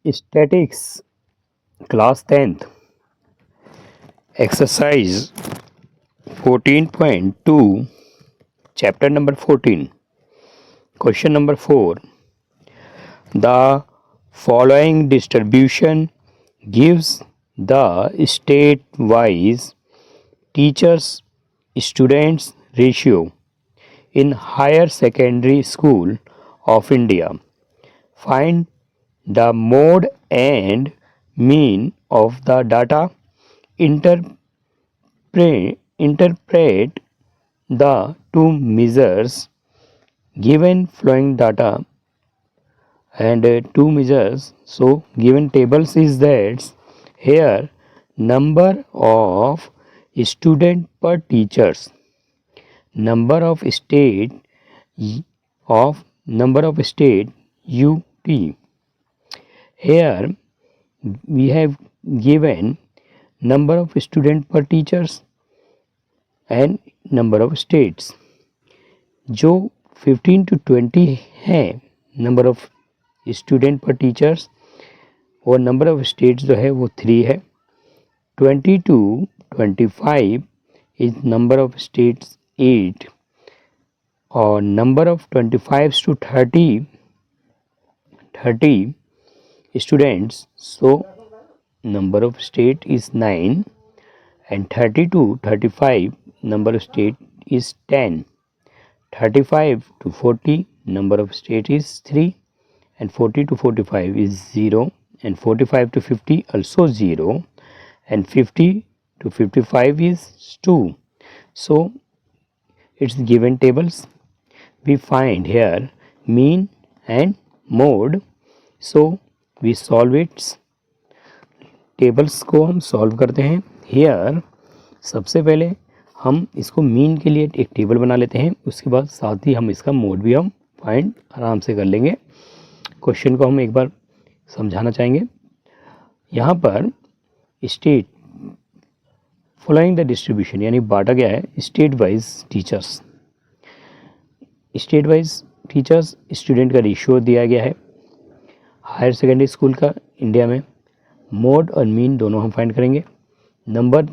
Statics, class 10th, exercise 14.2, chapter number 14, question number 4. The following distribution gives the state-wise teachers students ratio in higher secondary school of India. Find the mode and mean of the data. Interpret the two measures given flowing data and two measures. So given tables is that here number of student per teachers, number of state UT. Here we have given number of student per teachers and number of states. जो 15 to 20 है number of student पर teachers और number of states जो है वो 3 है. 20 to 25 is number of states 8 और number of 25 to 30 students, so number of state is 9 and 30 to 35 number of state is 10. 35 to 40 number of state is 3 and 40 to 45 is 0 and 45 to 50 also 0 and 50 to 55 is 2. So it's given tables. We find here mean and mode. So we solve it. Tables को हम solve करते हैं. Hair सबसे पहले हम इसको mean के लिए एक टेबल बना लेते हैं, उसके बाद साथ ही हम इसका मोड भी हम फाइंड आराम से कर लेंगे. क्वेश्चन को हम एक बार समझाना चाहेंगे. यहाँ पर स्टेट फॉलोइंग द डिस्ट्रीब्यूशन यानी बांटा गया है state wise teachers. State wise teachers student का रेशियो दिया गया है हायर सेकेंडरी स्कूल का इंडिया में. मोड और मीन दोनों हम फाइंड करेंगे. नंबर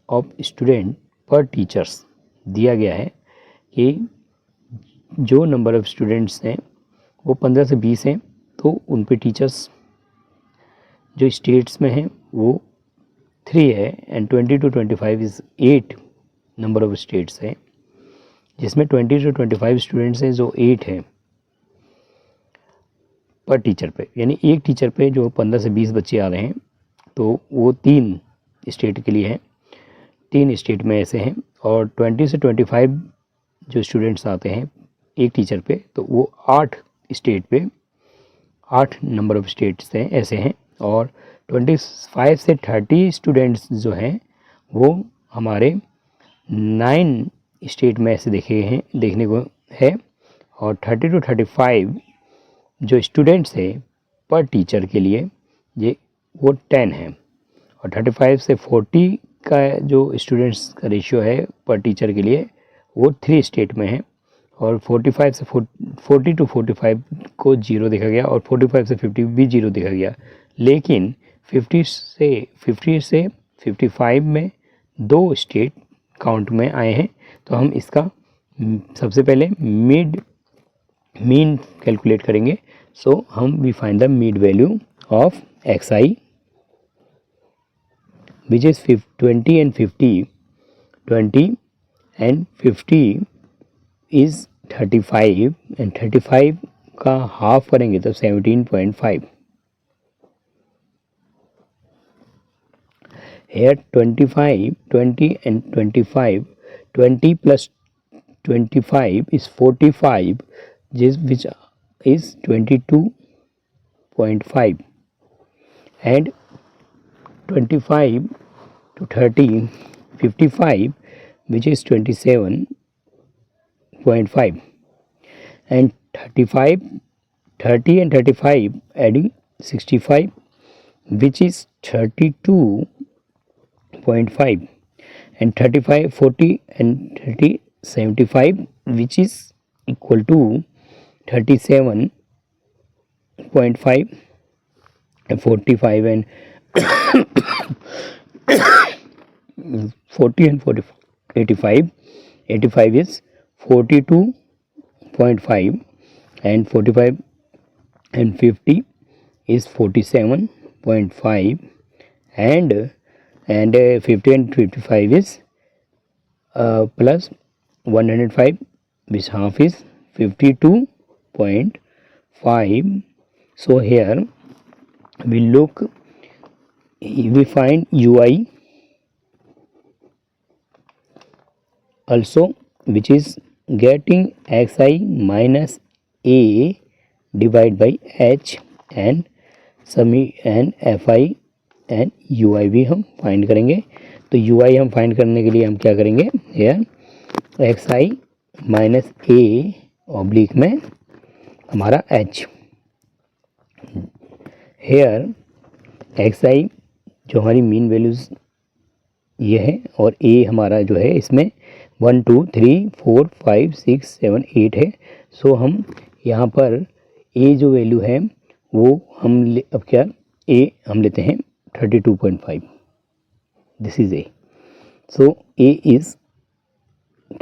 ऑफ स्टूडेंट पर टीचर्स दिया गया है कि जो नंबर ऑफ स्टूडेंट्स हैं वो 15 से 20 हैं, तो उन पे टीचर्स जो स्टेट्स में हैं वो 3 है and 20 to 25 is 8 number of states हैं, जिसमें 20 to 25 स्टूडेंट्स हैं जो 8 हैं पर टीचर पे, यानी एक टीचर पे जो 15 से 20 बच्चे आ रहे हैं तो वो 3 स्टेट के लिए हैं, 3 स्टेट में ऐसे हैं. और 20 से 25 जो स्टूडेंट्स आते हैं एक टीचर पे तो वो 8 स्टेट पे 8 नंबर ऑफ स्टेट्स हैं ऐसे हैं. और 25 से 30 स्टूडेंट्स जो हैं वो हमारे 9 स्टेट में ऐसे देखने को है. और 30 to 35 जो स्टूडेंट्स है पर टीचर के लिए ये वो 10 है. और 35 से 40 का जो स्टूडेंट्स का रेशियो है पर टीचर के लिए वो 3 स्टेट में है. और 45 से 40 to 45 को 0 देखा गया और 45 से 50 भी 0 देखा गया. लेकिन 50 से 55 में 2 स्टेट काउंट में आए हैं, तो हम इसका सबसे पहले मीन कैलकुलेट करेंगे. सो हम we find the mean value of xi which is 20 and 50. 20 and 50 is 35 and 35 का हाफ करेंगे तो 17.5. here 25 20 and 25 20 plus 25 is 45 which is 22.5 and 25 to 30 55 which is 27.5 and 30 and 35 adding 65 which is 32.5 and 35 40 and 30 75 which is equal to 37.5 45 and 40 and 40, 85. 85 is 42.5 and 45 and 50 is 47.5 and 50 and 55 is plus 105, which half is 52.5. So here we find ui also, which is getting xi minus a divided by h and समी N F I and U I भी हम find करेंगे। तो you आई हम find करने के लिए हम क्या करेंगे, here x i minus a oblique में हमारा एच, हेयर एक्स आई जो हमारी मीन वैल्यूज़ ये है और ए हमारा जो है इसमें 1 2 3 4 5 6 7 8 है। सो हम यहाँ पर ए जो वैल्यू है वो हम अब क्या ए हम लेते हैं 32.5, this is a. So A is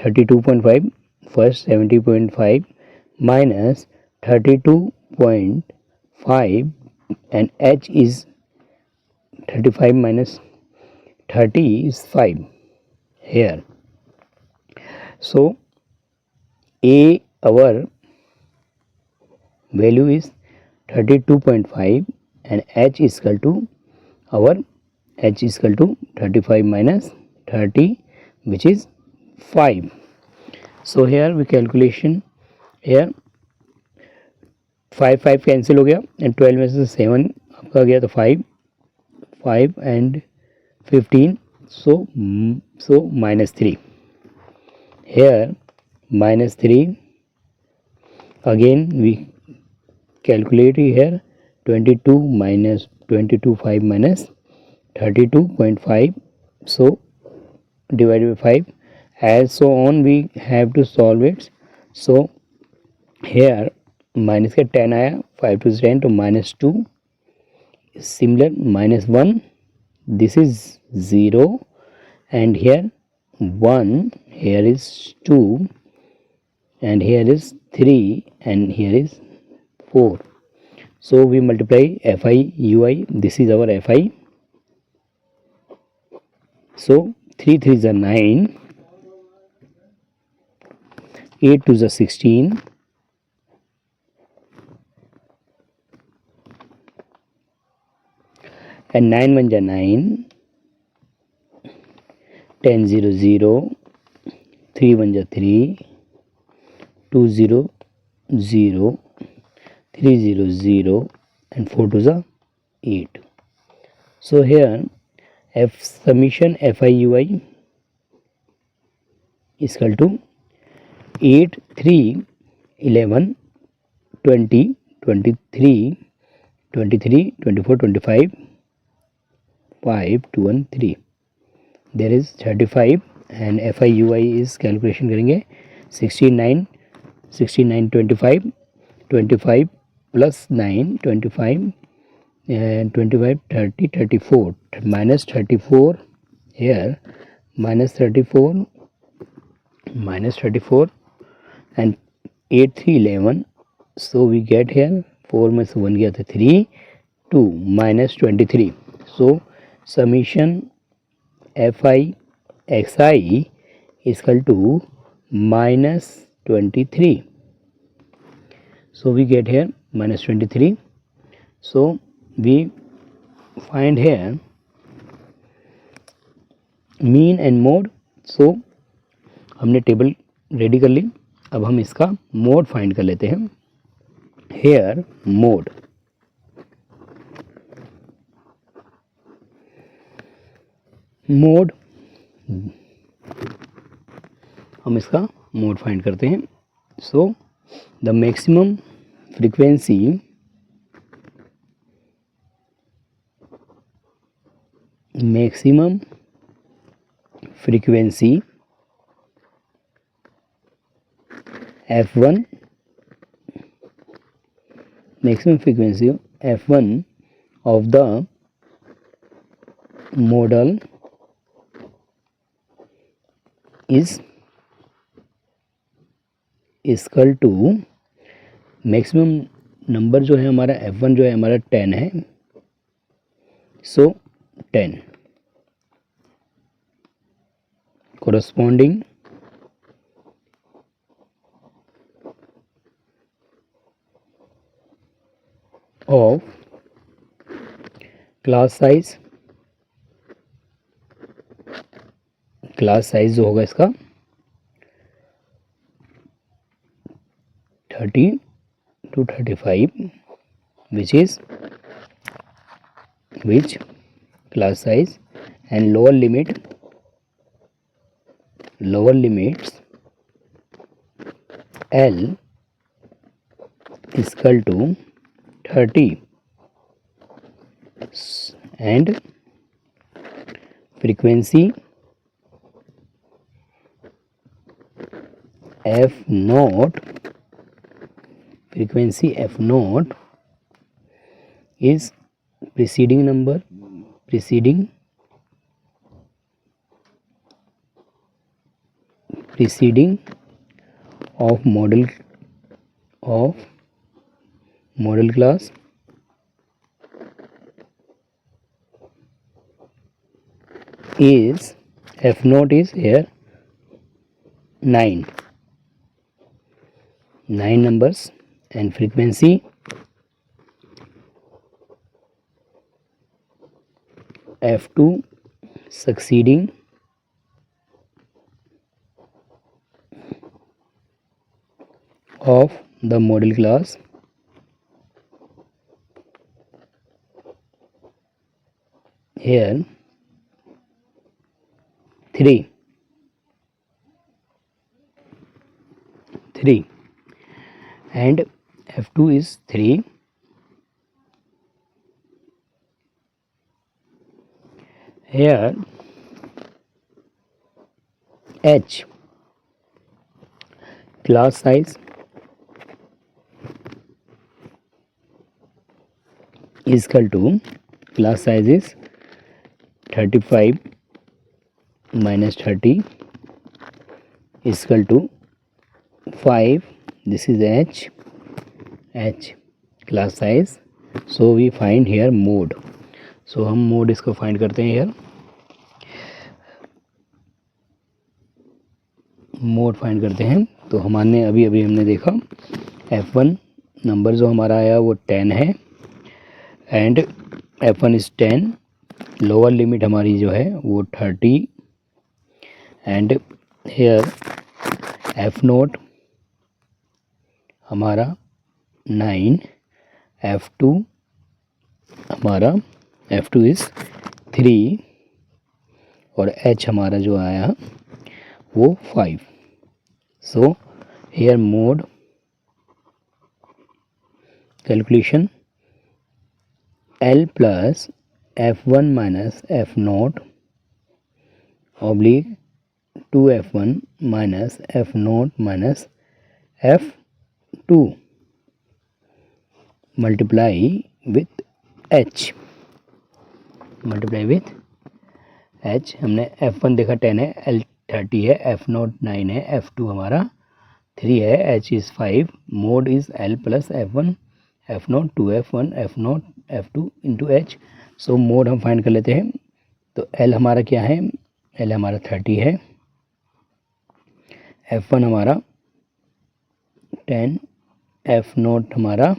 32.5, first 70.5 minus 32.5 and h is 35 minus 30 is 5 here. So a our value is 32.5 and h is equal to our h is equal to 35 minus 30 which is 5. So here we calculation, here 5 5 cancel हो गया and 12 में से 7 आपका गया तो 5 5 and 15, so minus 3 here, minus 3 again we calculate here 22 minus 5 minus 32.5, so divided by 5 as so on we have to solve it. So here minus का 10 आया, 5 to 10 तो minus 2, similar minus 1, this is 0 and here 1, here is 2 and here is 3 and here is 4. So we multiply fi ui, this is our fi. So 3 3s are 9, 8 2s are 16, and 9 1 are 9, 10 0 0, 3 1 are 3, 2 0 0, 3 0 0 and 4 2s are 8. So here f summation fi ui is equal to 8 3 11 20 23 23 24 25 5 2 1 3, there is 35 and fi ui is calculation करेंगे 69 69 25 25 plus 9 25 and 25 30 34 minus 34 here, minus 34 and 8 3 11, so we get here 4 में से 1 गया था 3 2 minus 23. So summation fi xi is equal to minus 23. So we get here minus 23. So we find here mean and mode. So हमने table ready कर ली, अब हम इसका mode find कर लेते हैं. हेयर मोड हम इसका मोड फाइंड करते हैं. So the maximum frequency f1, maximum frequency f1 of the model is equal to maximum number जो है हमारा f1 जो है हमारा 10 है, सो 10 corresponding of क्लास साइज जो होगा इसका 30 to 35, which class size and lower limits L is equal to 30 and frequency F naught is preceding of model class is F naught is here 9 numbers and frequency F2 succeeding of the model class here 3 and F2 is 3. Here H class size is equal to class size is 35 minus 30 is equal to 5. This is H class size. So we find here mode. So हम mode इसको find करते हैं यार, mode find करते हैं। तो हमने अभी हमने देखा F1 नंबर जो हमारा आया वो 10 है and F1 is 10, lower limit हमारी जो है वो 30 एंड हेयर F नोट हमारा 9, F2 हमारा F2 इज़ 3 और H हमारा जो आया वो 5. So here mode calculation L plus F1 minus F note oblique 2F1 minus F note minus F2 multiply with H हमने F1 देखा 10 है, L 30 है, F नोट 9 है, F2 हमारा 3 है, H is 5, mode is L plus F1 F note 2F1 F note F2 into H. So mode हम find कर लेते हैं। तो L हमारा क्या है, L हमारा 30 है, F1 हमारा 10, F नोट हमारा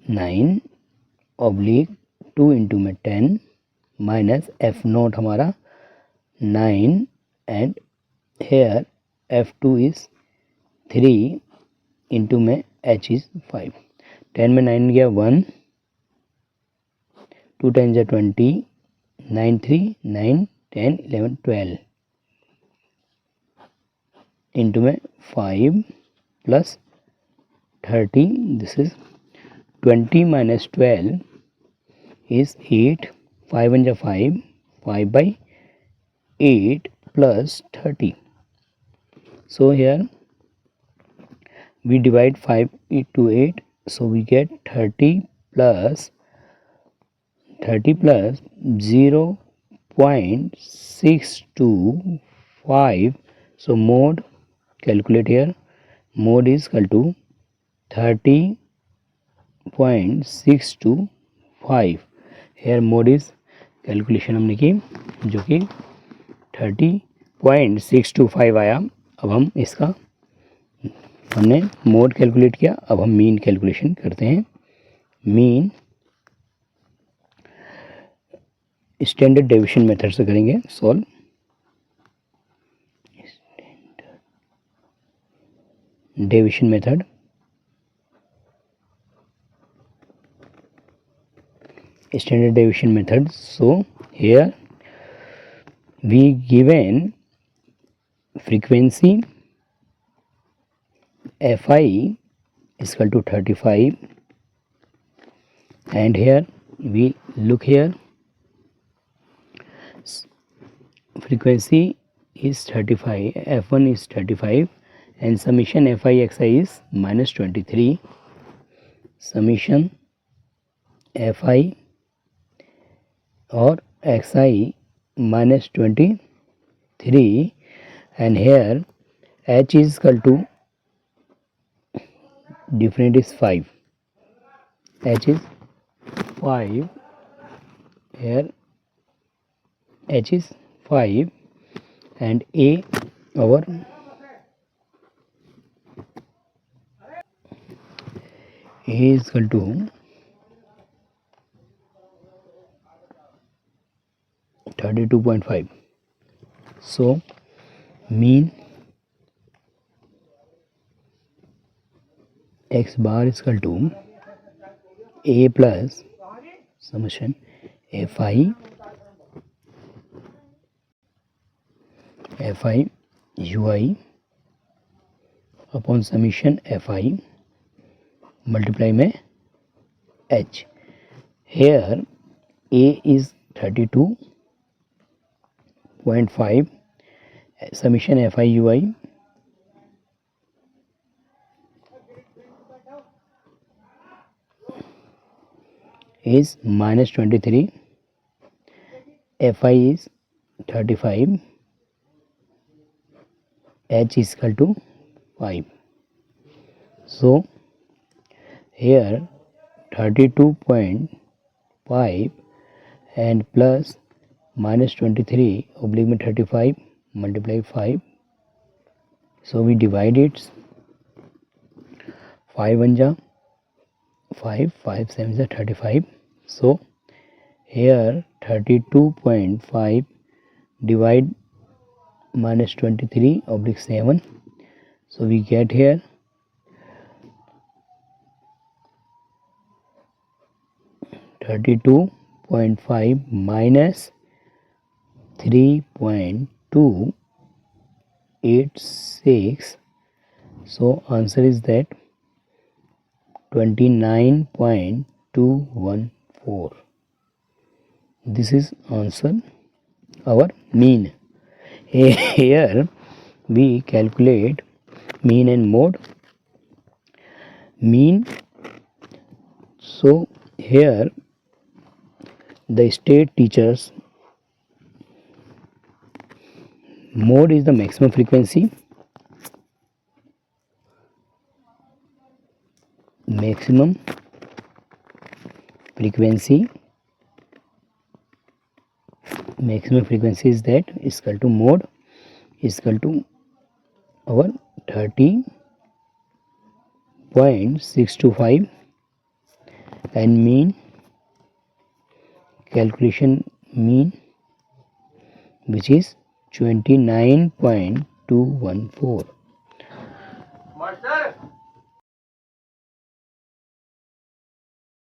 9 ऑब्लिक 2 इंटू में 10 माइनस F नोट हमारा 9 and here F2 is 3 into में H इज़ 5. 10 में 9 गया 1, 2 10 जा 20, 9 3 9 10 11 12 इंटू में 5 plus 30. This is 20 minus 12 is 8, 5 1 जा 5, 5 by 8 plus 30. So here we divide 5 to 8, so we get 30 plus 30 plus 0.625. So mode, calculate here. Mode is equal to 30.625. here mode is calculation हमने की जो कि 30.625 आया। अब हम इसका हमने मोड कैलकुलेट किया, अब हम मीन कैलकुलेशन करते हैं। मीन स्टैंडर्ड डेविएशन मेथड से करेंगे solve. Deviation method, standard deviation method. So here we given frequency Fi is equal to 35, and here we look here frequency is 35, F1 is 35, and summation Fi Xi is minus 23. Summation Fi or Xi minus 23, and here H is equal to different is 5. H is 5, here H is 5, and A our A is equal to 32.5. So mean x bar is equal to A plus summation Fi Ui upon summation Fi multiply में H. Here A is 32.5, summation Fi Ui is minus 23, Fi is 35, H is equal to 5. So here 32.5 and plus minus 23 oblique में 35 multiply 5. So we divide it, 5 1 जा 5, 5 7 जा 35. So here 32.5 divide minus 23 oblique 7. So we get here 32.5 minus 3.286. So answer is that 29.214. This is answer our mean. Here we calculate mean and mode. Mean, so here the state teachers, mode is the maximum frequency, maximum frequency is that is equal to mode is equal to our 30.625, and mean calculation mean which is 29.214.